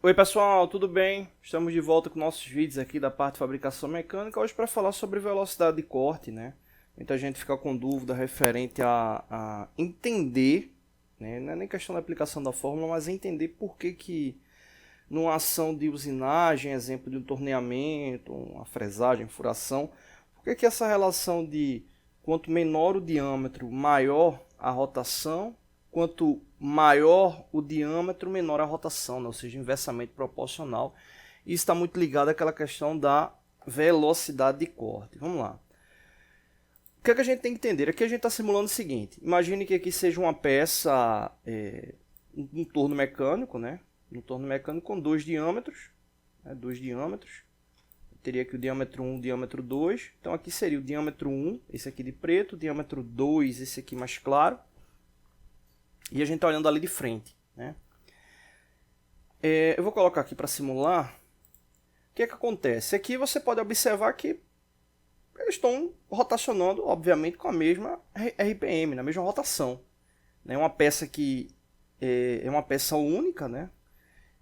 Oi pessoal, tudo bem? Estamos de volta com nossos vídeos aqui da parte de fabricação mecânica, hoje para falar sobre velocidade de corte, né? Muita gente fica com dúvida referente a entender, né? Não é nem questão da aplicação da fórmula, mas entender por que numa ação de usinagem, exemplo de um torneamento, uma fresagem, furação, por que essa relação de quanto menor o diâmetro, maior a rotação, quanto maior o diâmetro, menor a rotação, né? Ou seja, inversamente proporcional. Isso está muito ligado àquela questão da velocidade de corte. Vamos lá. O que a gente tem que entender? Aqui a gente está simulando o seguinte. Imagine que aqui seja uma peça, um torno mecânico, né? Um torno mecânico com dois diâmetros. Né? Dois diâmetros. Eu teria aqui o diâmetro 1 e o diâmetro 2. Então aqui seria o diâmetro 1, esse aqui de preto. O diâmetro 2, esse aqui mais claro. E a gente está olhando ali de frente, né? Eu vou colocar aqui para simular. O que é que acontece? Aqui você pode observar que eles estão rotacionando, obviamente, com a mesma RPM, na mesma rotação. É uma peça que é uma peça única, né?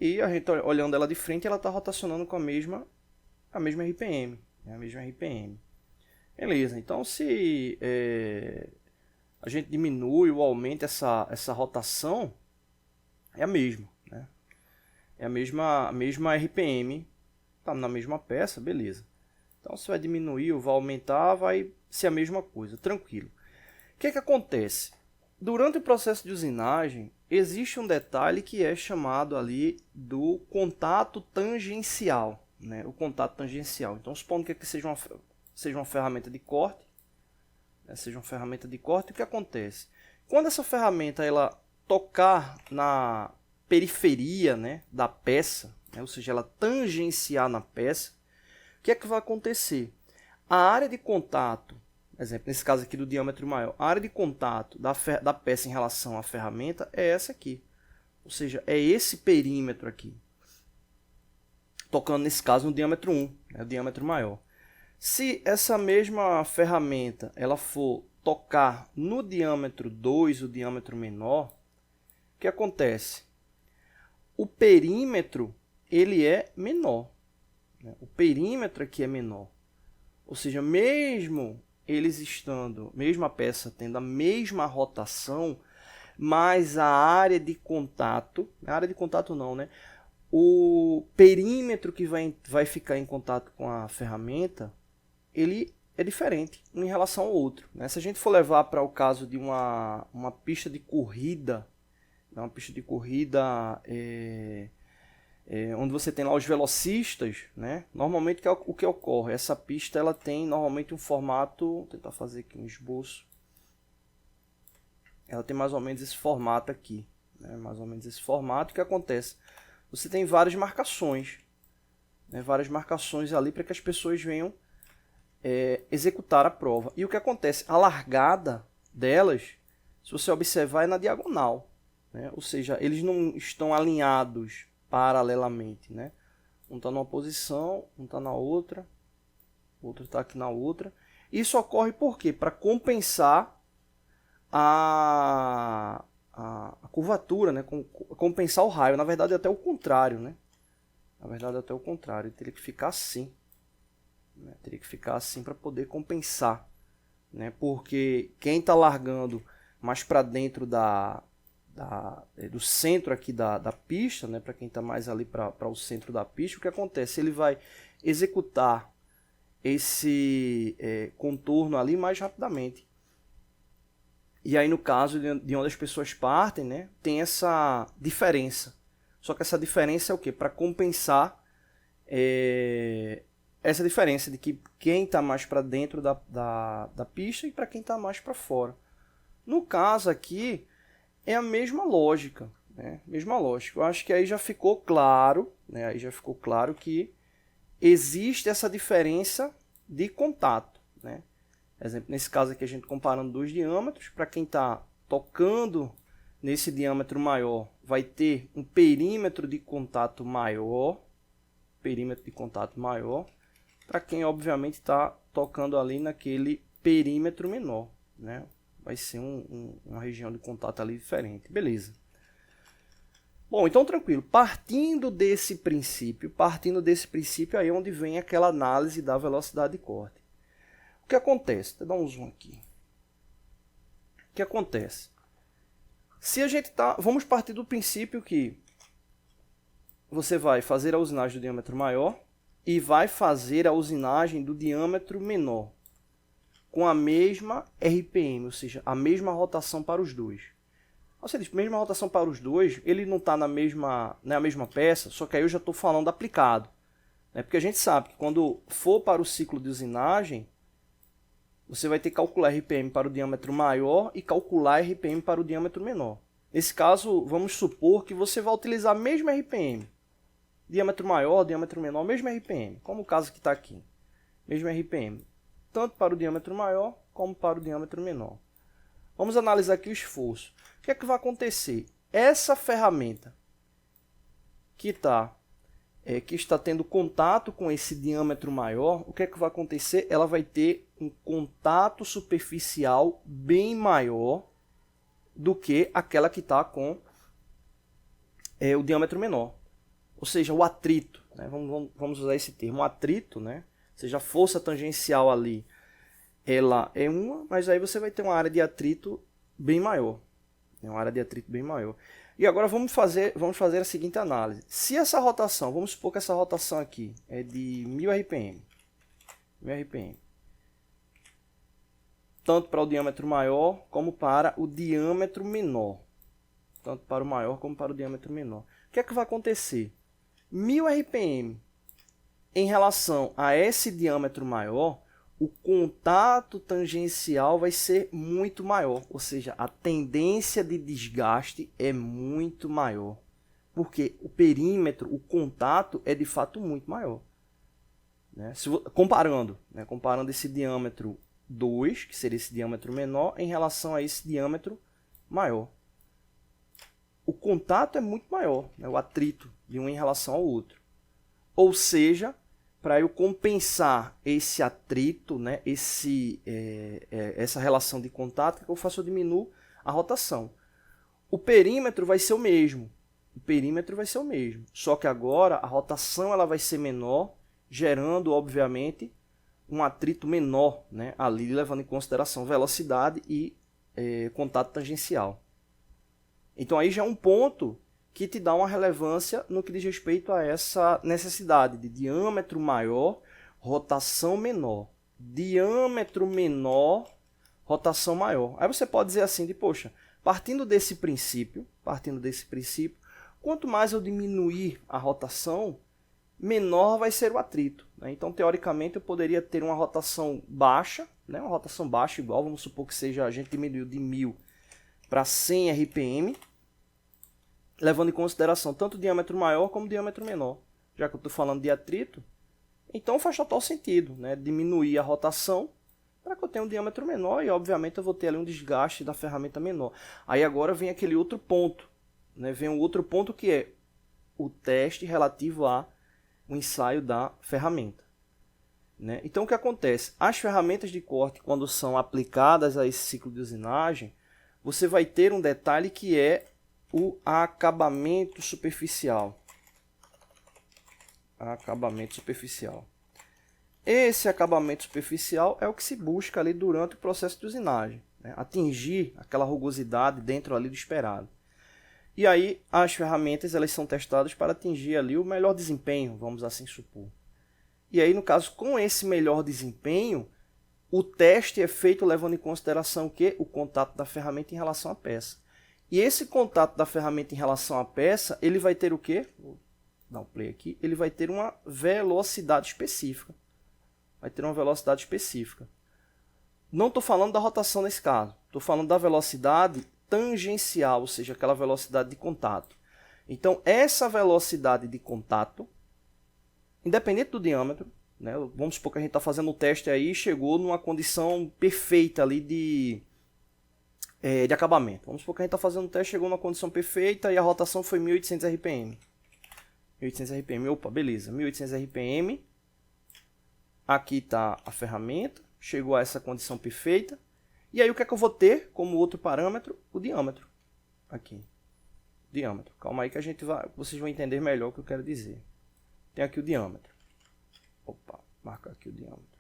E a gente olhando ela de frente, ela está rotacionando com a mesma RPM. Né? A mesma RPM. Beleza, então se a gente diminui ou aumenta essa rotação, é a mesma, né? É a mesma RPM, tá na mesma peça, beleza. Então se vai diminuir ou vai aumentar, vai ser a mesma coisa, tranquilo. O que acontece? Durante o processo de usinagem, existe um detalhe que é chamado ali do contato tangencial, né? O contato tangencial. Então supondo que aqui seja uma ferramenta de corte, o que acontece? Quando essa ferramenta ela tocar na periferia, né, da peça, né, ou seja, ela tangenciar na peça, o que é que vai acontecer? A área de contato, exemplo, nesse caso aqui do diâmetro maior, a área de contato da peça em relação à ferramenta é essa aqui. Ou seja, é esse perímetro aqui. Tocando nesse caso no diâmetro 1, né, o diâmetro maior. Se essa mesma ferramenta ela for tocar no diâmetro 2, o diâmetro menor, o que acontece? O perímetro ele é menor. Né? O perímetro aqui é menor. Ou seja, mesmo a peça tendo a mesma rotação, mas a área de contato não, né? O perímetro que vai ficar em contato com a ferramenta, ele é diferente um em relação ao outro. Né? Se a gente for levar para o caso de uma pista de corrida, onde você tem lá os velocistas, né? Normalmente o que ocorre? Essa pista ela tem normalmente um formato, vou tentar fazer aqui um esboço. Ela tem mais ou menos esse formato aqui, né? Mais ou menos esse formato. O que acontece? Você tem várias marcações, né? Várias marcações ali para que as pessoas venham executar a prova. E o que acontece? A largada delas, se você observar, é na diagonal, né? Ou seja, eles não estão alinhados paralelamente, né? Um está numa posição, um está na outra, o outro está aqui na outra. Isso ocorre por quê? Para compensar a curvatura, né? Compensar o raio. Na verdade, é até o contrário, né? Ele teria que ficar assim. Né? Teria que ficar assim para poder compensar, né? Porque quem está largando mais para dentro do centro aqui da pista, né? Para quem está mais ali para o centro da pista, o que acontece? Ele vai executar esse contorno ali mais rapidamente. E aí no caso de onde as pessoas partem, né? Tem essa diferença. Só que essa diferença é o quê? Para compensar essa diferença de que quem está mais para dentro da pista e para quem está mais para fora. No caso aqui, é a mesma lógica. Né? Mesma lógica. Eu acho que aí já ficou claro, né? Aí já ficou claro que existe essa diferença de contato. Né? Exemplo, nesse caso aqui a gente comparando dois diâmetros. Para quem está tocando nesse diâmetro maior, vai ter um perímetro de contato maior. Para quem obviamente está tocando ali naquele perímetro menor, né? Vai ser uma região de contato ali diferente, beleza. Bom, então tranquilo. Partindo desse princípio aí é onde vem aquela análise da velocidade de corte. O que acontece? Vou dar um zoom aqui. O que acontece? Se a gente vamos partir do princípio que você vai fazer a usinagem do diâmetro maior e vai fazer a usinagem do diâmetro menor com a mesma RPM, ou seja, a mesma rotação para os dois. Você diz, mesma rotação para os dois, ele não está na mesma peça, só que aí eu já estou falando aplicado. Né? Porque a gente sabe que quando for para o ciclo de usinagem, você vai ter que calcular RPM para o diâmetro maior e calcular RPM para o diâmetro menor. Nesse caso, vamos supor que você vai utilizar a mesma RPM. Diâmetro maior, diâmetro menor, mesma RPM, como o caso que está aqui. Mesma RPM, tanto para o diâmetro maior como para o diâmetro menor. Vamos analisar aqui o esforço. O que é que vai acontecer? Essa ferramenta que está tendo contato com esse diâmetro maior, o que é que vai acontecer? Ela vai ter um contato superficial bem maior do que aquela que está com o diâmetro menor. Ou seja, o atrito. Né? Vamos usar esse termo, o atrito, né? Ou seja, a força tangencial ali, ela é uma, mas aí você vai ter uma área de atrito bem maior. Uma área de atrito bem maior. E agora vamos fazer a seguinte análise. Se essa rotação, vamos supor que essa rotação aqui é de 1000 RPM. 1000 RPM. Tanto para o diâmetro maior como para o diâmetro menor. Tanto para o maior como para o diâmetro menor. O que é que vai acontecer? 1000 RPM em relação a esse diâmetro maior, o contato tangencial vai ser muito maior, ou seja, a tendência de desgaste é muito maior, porque o perímetro, o contato é de fato muito maior. Né? Comparando esse diâmetro 2, que seria esse diâmetro menor, em relação a esse diâmetro maior. O contato é muito maior, né? O atrito de um em relação ao outro. Ou seja, para eu compensar esse atrito, né, essa relação de contato, o que eu faço? Eu diminuo a rotação. O perímetro vai ser o mesmo. Só que agora a rotação ela vai ser menor, gerando, obviamente, um atrito menor, né, ali levando em consideração velocidade e contato tangencial. Então aí já é um ponto que te dá uma relevância no que diz respeito a essa necessidade de diâmetro maior, rotação menor. Diâmetro menor, rotação maior. Aí você pode dizer assim, poxa, partindo desse princípio, quanto mais eu diminuir a rotação, menor vai ser o atrito. Né? Então, teoricamente, eu poderia ter uma rotação baixa, né? Uma rotação baixa igual, vamos supor que seja, a gente diminuiu de 1000 para 100 RPM, levando em consideração tanto o diâmetro maior como o diâmetro menor. Já que eu estou falando de atrito, então faz total sentido, né? Diminuir a rotação para que eu tenha um diâmetro menor e, obviamente, eu vou ter ali um desgaste da ferramenta menor. Aí agora vem aquele outro ponto, né? Vem um outro ponto que é o teste relativo ao ensaio da ferramenta. Né? Então, o que acontece? As ferramentas de corte, quando são aplicadas a esse ciclo de usinagem, você vai ter um detalhe que é o acabamento superficial. Esse acabamento superficial é o que se busca ali durante o processo de usinagem, né? Atingir aquela rugosidade dentro ali do esperado. E aí as ferramentas elas são testadas para atingir ali o melhor desempenho, vamos assim supor. E aí, no caso, com esse melhor desempenho, o teste é feito levando em consideração o quê? O contato da ferramenta em relação à peça. E esse contato da ferramenta em relação à peça, ele vai ter o quê? Vou dar um play aqui. Ele vai ter uma velocidade específica. Não estou falando da rotação nesse caso. Estou falando da velocidade tangencial, ou seja, aquela velocidade de contato. Então, essa velocidade de contato, independente do diâmetro, né? Vamos supor que a gente está fazendo um teste aí e chegou numa condição perfeita ali de acabamento. Vamos supor que a gente está fazendo um teste, chegou numa condição perfeita e a rotação foi 1800 RPM. 1800 RPM, opa, beleza, 1800 RPM. Aqui está a ferramenta, chegou a essa condição perfeita. E aí o que é que eu vou ter como outro parâmetro? O diâmetro. Aqui. Diâmetro. Calma aí que vocês vão entender melhor o que eu quero dizer. Tem aqui o diâmetro. Opa, marcar aqui o diâmetro.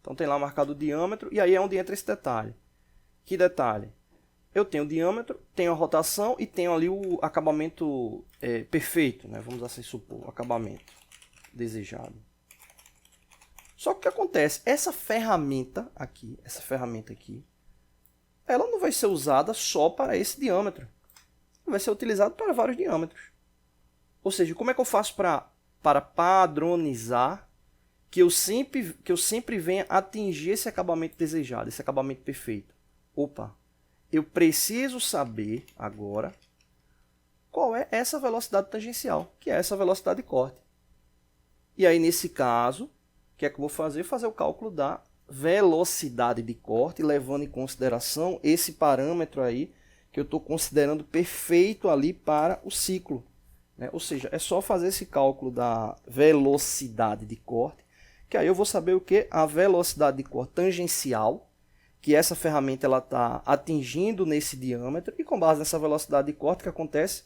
Então tem lá marcado o diâmetro, e aí é onde entra esse detalhe. Que detalhe? Eu tenho o diâmetro, tenho a rotação e tenho ali o acabamento perfeito, né? Vamos assim supor, o acabamento desejado. Só que o que acontece? Essa ferramenta aqui, ela não vai ser usada só para esse diâmetro. Vai ser utilizada para vários diâmetros. Ou seja, como é que eu faço para padronizar que eu sempre venha atingir esse acabamento desejado, esse acabamento perfeito? Opa, eu preciso saber agora qual é essa velocidade tangencial, que é essa velocidade de corte. E aí, nesse caso, o que é que eu vou fazer? Fazer o cálculo da velocidade de corte, levando em consideração esse parâmetro aí, que eu estou considerando perfeito ali para o ciclo. Né? Ou seja, é só fazer esse cálculo da velocidade de corte, que aí eu vou saber o que? A velocidade de corte tangencial, que essa ferramenta está atingindo nesse diâmetro, e com base nessa velocidade de corte, o que acontece?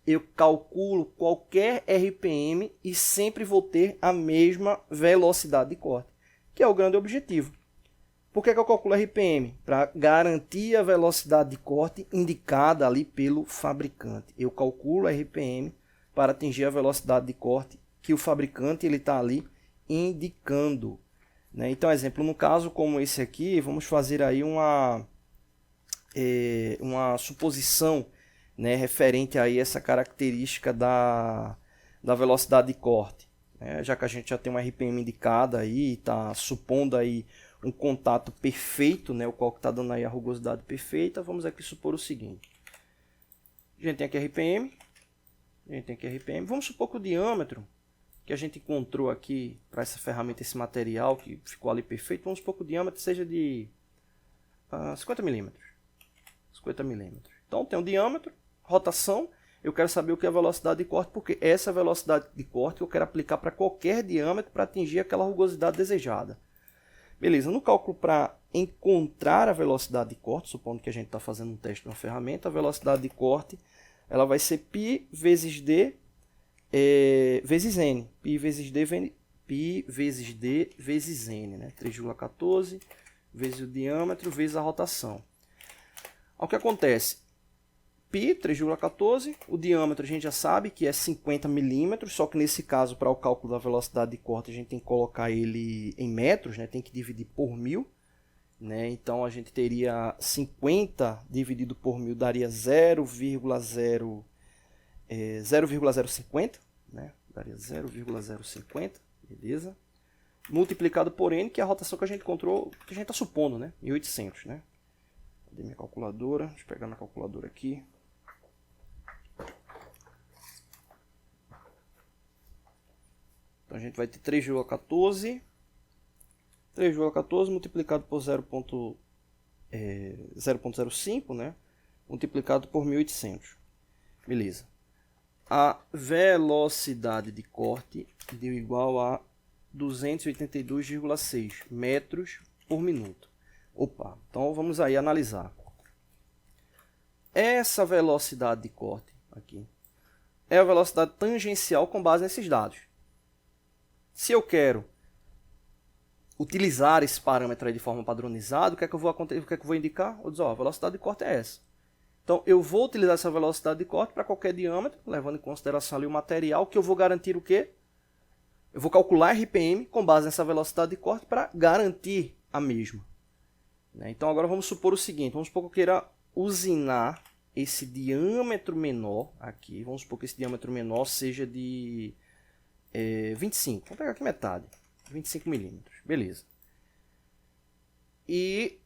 Eu calculo qualquer RPM e sempre vou ter a mesma velocidade de corte, que é o grande objetivo. Por que eu calculo RPM? Para garantir a velocidade de corte indicada ali pelo fabricante. Eu calculo RPM para atingir a velocidade de corte que o fabricante está ali indicando. Né? Então, exemplo, no caso como esse aqui, vamos fazer aí uma suposição, né, referente a essa característica da velocidade de corte. Né? Já que a gente já tem uma RPM indicada aí, está supondo aí um contato perfeito, né, o qual está dando aí a rugosidade perfeita, vamos aqui supor o seguinte. A gente tem aqui RPM, vamos supor que o diâmetro que a gente encontrou aqui para essa ferramenta, esse material que ficou ali perfeito, vamos supor que o diâmetro seja de 50 milímetros. 50 milímetros. Então tem o diâmetro, rotação, eu quero saber o que é a velocidade de corte, porque essa velocidade de corte eu quero aplicar para qualquer diâmetro para atingir aquela rugosidade desejada. Beleza, no cálculo para encontrar a velocidade de corte, supondo que a gente está fazendo um teste de uma ferramenta, a velocidade de corte ela vai ser π vezes d vezes n. Π vezes d vezes n, né? 3,14 vezes o diâmetro vezes a rotação. O que acontece? Π, 3,14, o diâmetro a gente já sabe que é 50 milímetros, só que nesse caso, para o cálculo da velocidade de corte, a gente tem que colocar ele em metros, né? Tem que dividir por 1000. Né? Então, a gente teria 50 dividido por 1000 daria 0,050, né? Daria 0,050, beleza? Multiplicado por n, que é a rotação que a gente encontrou, que a gente está supondo, né? 1800, né? Cadê minha calculadora? Deixa eu pegar na calculadora aqui. Então a gente vai ter 3,14. 3,14 multiplicado por 0,05, né? Multiplicado por 1800. Beleza. A velocidade de corte deu igual a 282,6 metros por minuto. Opa, então vamos aí analisar. Essa velocidade de corte aqui é a velocidade tangencial com base nesses dados. Se eu quero utilizar esse parâmetro aí de forma padronizada, o que é que eu vou indicar? Eu vou dizer, ó, a velocidade de corte é essa. Então, eu vou utilizar essa velocidade de corte para qualquer diâmetro, levando em consideração ali o material, que eu vou garantir o quê? Eu vou calcular RPM com base nessa velocidade de corte para garantir a mesma. Então, agora vamos supor o seguinte, vamos supor que eu queira usinar esse diâmetro menor aqui, vamos supor que esse diâmetro menor seja de 25, vamos pegar aqui metade, 25 milímetros, beleza. E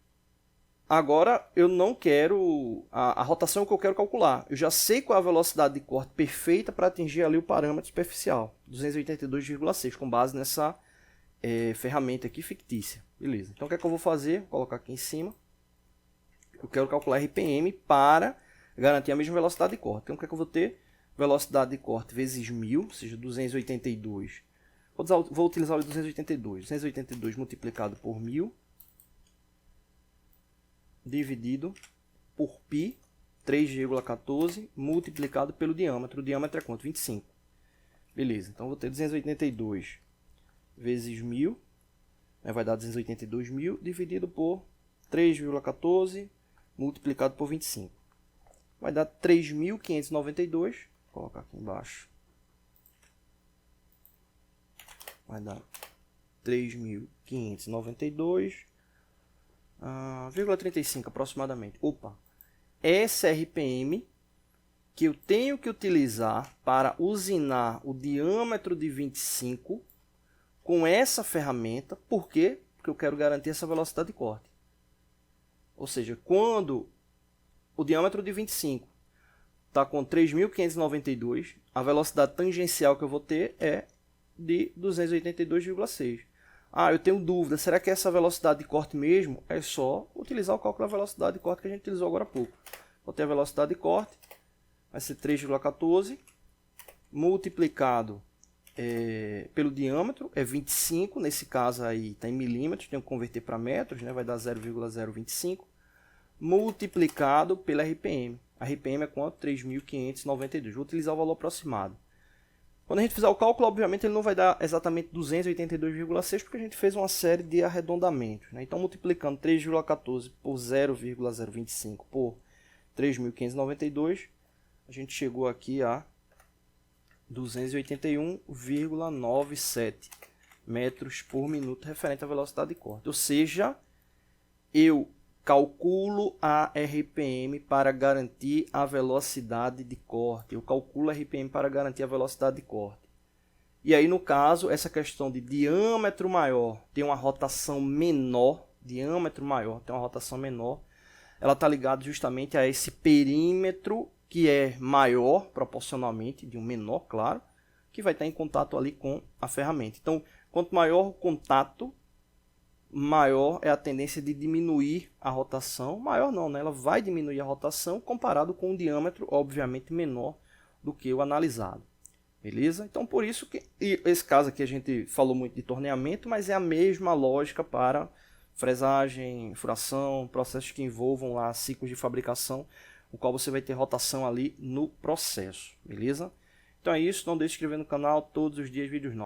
agora eu não quero a rotação que eu quero calcular, eu já sei qual é a velocidade de corte perfeita para atingir ali o parâmetro superficial, 282,6, com base nessa ferramenta aqui fictícia, beleza. Então o que é que eu vou fazer? Vou colocar aqui em cima, eu quero calcular RPM para garantir a mesma velocidade de corte. Então o que é que eu vou ter? Velocidade de corte vezes 1000, ou seja, 282. Vou utilizar o 282. 282 multiplicado por 1000 dividido por π 3,14 multiplicado pelo diâmetro. O diâmetro é quanto? 25. Beleza, então vou ter 282 vezes 1000, né, vai dar 282.000 dividido por 3,14 multiplicado por 25. Vai dar 3.592, vou colocar aqui embaixo. Vai dar 3.592,35 aproximadamente. Opa! Essa RPM que eu tenho que utilizar para usinar o diâmetro de 25 com essa ferramenta. Por quê? Porque eu quero garantir essa velocidade de corte. Ou seja, quando o diâmetro de 25 está com 3.592, a velocidade tangencial que eu vou ter é de 282,6. Ah, eu tenho dúvida, será que é essa velocidade de corte mesmo? É só utilizar o cálculo da velocidade de corte que a gente utilizou agora há pouco. Vou ter a velocidade de corte, vai ser 3,14 multiplicado pelo diâmetro, é 25, nesse caso aí está em milímetros, tenho que converter para metros, né? Vai dar 0,025, multiplicado pela RPM. A RPM é quanto? 3.592. Vou utilizar o valor aproximado. Quando a gente fizer o cálculo, obviamente ele não vai dar exatamente 282,6, porque a gente fez uma série de arredondamentos, né? Então, multiplicando 3,14 por 0,025 por 3.592, a gente chegou aqui a 281,97 metros por minuto referente à velocidade de corte. Ou seja, eu calculo a RPM para garantir a velocidade de corte. Eu calculo a RPM para garantir a velocidade de corte. E aí, no caso, essa questão de diâmetro maior tem uma rotação menor, ela está ligada justamente a esse perímetro que é maior proporcionalmente, de um menor, claro, que vai estar em contato ali com a ferramenta. Então, quanto maior o contato, maior é a tendência de diminuir a rotação. Maior não, né? Ela vai diminuir a rotação comparado com um diâmetro, obviamente, menor do que o analisado. Beleza? Então, por isso que esse caso aqui a gente falou muito de torneamento, mas é a mesma lógica para fresagem, furação, processos que envolvam lá ciclos de fabricação, o qual você vai ter rotação ali no processo. Beleza? Então é isso. Não deixe de se inscrever no canal, todos os dias vídeos novos.